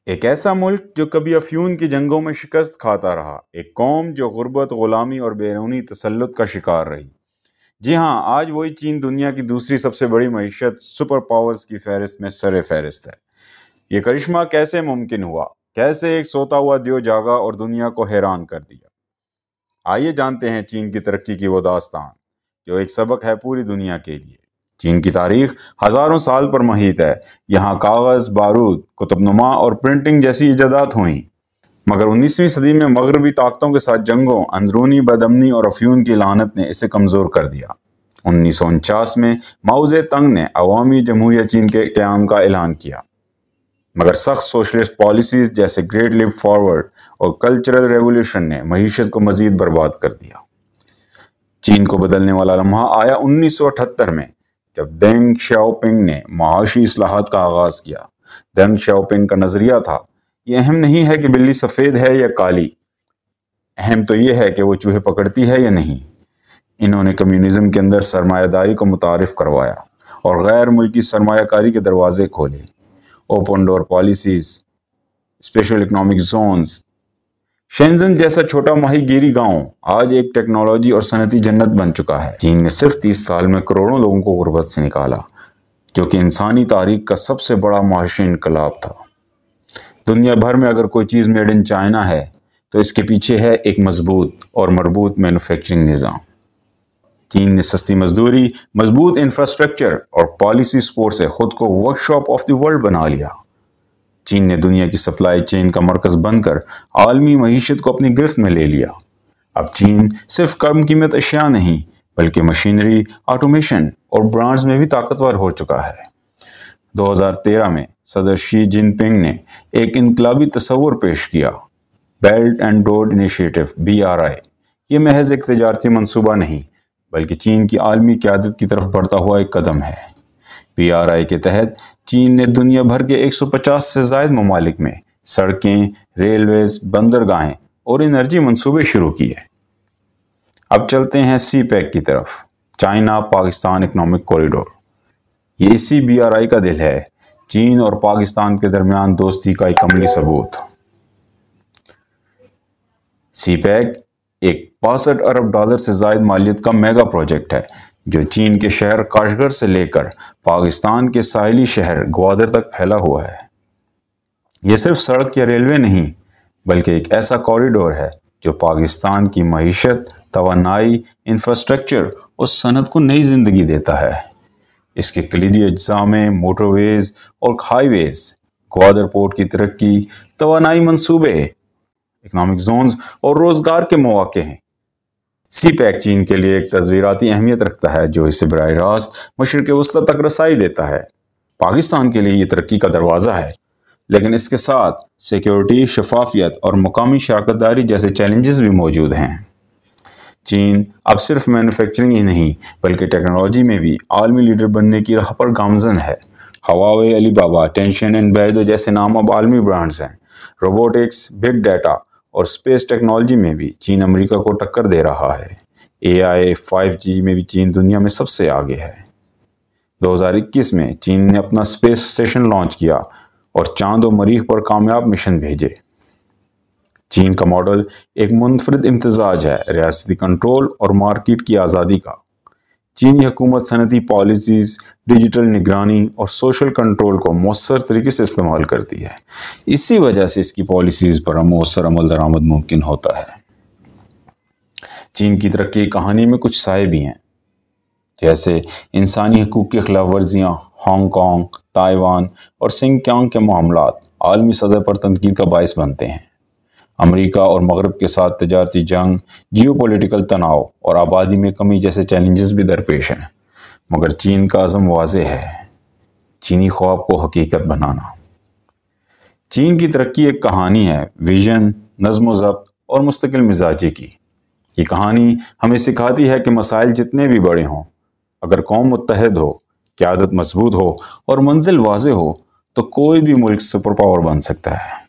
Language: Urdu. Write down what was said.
ایک ایسا ملک جو کبھی افیون کی جنگوں میں شکست کھاتا رہا، ایک قوم جو غربت، غلامی اور بیرونی تسلط کا شکار رہی۔ جی ہاں، آج وہی چین دنیا کی دوسری سب سے بڑی معیشت سپر پاورز کی فہرست میں سر فہرست ہے۔ یہ کرشمہ کیسے ممکن ہوا؟ کیسے ایک سوتا ہوا دیو جاگا اور دنیا کو حیران کر دیا؟ آئیے جانتے ہیں چین کی ترقی کی وہ داستان جو ایک سبق ہے پوری دنیا کے لیے۔ چین کی تاریخ ہزاروں سال پر محیط ہے۔ یہاں کاغذ، بارود، قطب نما اور پرنٹنگ جیسی ایجادات ہوئیں، مگر 19ویں صدی میں مغربی طاقتوں کے ساتھ جنگوں، اندرونی بدامنی اور افیون کی لعنت نے اسے کمزور کر دیا۔ 1949 میں ماؤ زے تنگ نے عوامی جمہوریہ چین کے قیام کا اعلان کیا، مگر سخت سوشلسٹ پالیسیز جیسے گریٹ لیپ فارورڈ اور کلچرل ریولیوشن نے معیشت کو مزید برباد کر دیا۔ چین کو بدلنے والا لمحہ آیا 1978 میں، جب دینگ شیاؤ پنگ نے معاشی اصلاحات کا آغاز کیا۔ دینگ شیاؤ پنگ کا نظریہ تھا، یہ اہم نہیں ہے کہ بلی سفید ہے یا کالی، اہم تو یہ ہے کہ وہ چوہے پکڑتی ہے یا نہیں۔ انہوں نے کمیونزم کے اندر سرمایہ داری کو متعارف کروایا اور غیر ملکی سرمایہ کاری کے دروازے کھولے۔ Open door policies, special economic zones, Shenzhen جیسا چھوٹا ماہی گیری گاؤں آج ایک ٹیکنالوجی اور صنعتی جنت بن چکا ہے۔ چین نے صرف 30 سال میں کروڑوں لوگوں کو غربت سے نکالا، جو کہ انسانی تاریخ کا سب سے بڑا معاشی انقلاب تھا۔ دنیا بھر میں اگر کوئی چیز میڈ ان چائنا ہے تو اس کے پیچھے ہے ایک مضبوط اور مربوط مینوفیکچرنگ نظام۔ چین نے سستی مزدوری، مضبوط انفراسٹرکچر اور پالیسی سپورٹ سے خود کو work shop of the world بنا لیا۔ چین نے دنیا کی سپلائی چین کا مرکز بن کر عالمی معیشت کو اپنی گرفت میں لے لیا۔ اب چین صرف کم قیمت اشیاء نہیں بلکہ مشینری، آٹومیشن اور برانڈز میں بھی طاقتور ہو چکا ہے۔ 2013 میں صدر شی جن پنگ نے ایک انقلابی تصور پیش کیا، belt and road initiative BRI۔ یہ محض ایک تجارتی منصوبہ نہیں بلکہ چین کی عالمی قیادت کی طرف بڑھتا ہوا ایک قدم ہے۔ BRI کے تحت چین نے دنیا بھر کے 150 سے زائد ممالک میں سڑکیں، ریلویز، بندرگاہیں اور انرجی منصوبے شروع کیے۔ اب چلتے ہیں CPEC کی طرف، چائنا پاکستان اکنامک کوریڈور۔ یہ اسی BRI کا دل ہے، چین اور پاکستان کے درمیان دوستی کا ایک عملی ثبوت۔ CPEC ایک 65 ارب ڈالر سے زائد مالیت کا میگا پروجیکٹ ہے جو چین کے شہر کاشغر سے لے کر پاکستان کے ساحلی شہر گوادر تک پھیلا ہوا ہے۔ یہ صرف سڑک یا ریلوے نہیں بلکہ ایک ایسا کوریڈور ہے جو پاکستان کی معیشت، توانائی، انفراسٹرکچر اور صنعت کو نئی زندگی دیتا ہے۔ اس کے کلیدی اجزاء میں موٹر ویز اور ہائی ویز، گوادر پورٹ کی ترقی، توانائی منصوبے، اکنامک زونز اور روزگار کے مواقع ہیں۔ CPEC چین کے لیے ایک تصویراتی اہمیت رکھتا ہے جو اسے براہ راست مشرق وسطی تک رسائی دیتا ہے۔ پاکستان کے لیے یہ ترقی کا دروازہ ہے، لیکن اس کے ساتھ سیکیورٹی، شفافیت اور مقامی شراکت داری جیسے چیلنجز بھی موجود ہیں۔ چین اب صرف مینوفیکچرنگ ہی نہیں بلکہ ٹیکنالوجی میں بھی عالمی لیڈر بننے کی راہ پر گامزن ہے۔ ہواوے، علی بابا، ٹینشن اینڈ بیدو جیسے نام اب عالمی برانڈز ہیں۔ روبوٹکس، بگ ڈیٹا اور اسپیس ٹیکنالوجی میں بھی چین امریکہ کو ٹکر دے رہا ہے۔ AI، 5G میں بھی چین دنیا میں سب سے آگے ہے۔ 2021 میں چین نے اپنا اسپیس اسٹیشن لانچ کیا اور چاند و مریخ پر کامیاب مشن بھیجے۔ چین کا ماڈل ایک منفرد امتزاج ہے، ریاستی کنٹرول اور مارکیٹ کی آزادی کا۔ چینی حکومت صنعتی پالیسیز، ڈیجیٹل نگرانی اور سوشل کنٹرول کو مؤثر طریقے سے استعمال کرتی ہے۔ اسی وجہ سے اس کی پالیسیز پر مؤثر عمل درآمد ممکن ہوتا ہے۔ چین کی ترقی کی کہانی میں کچھ سائے بھی ہیں، جیسے انسانی حقوق کی خلاف ورزیاں، ہانگ کانگ، تائیوان اور سنکیانگ کے معاملات عالمی سطح پر تنقید کا باعث بنتے ہیں۔ امریکہ اور مغرب کے ساتھ تجارتی جنگ، جیو پولیٹیکل تناؤ اور آبادی میں کمی جیسے چیلنجز بھی درپیش ہیں، مگر چین کا عزم واضح ہے، چینی خواب کو حقیقت بنانا۔ چین کی ترقی ایک کہانی ہے، ویژن، نظم و ضبط اور مستقل مزاجی کی۔ یہ کہانی ہمیں سکھاتی ہے کہ مسائل جتنے بھی بڑے ہوں، اگر قوم متحد ہو، قیادت مضبوط ہو اور منزل واضح ہو تو کوئی بھی ملک سپر پاور بن سکتا ہے۔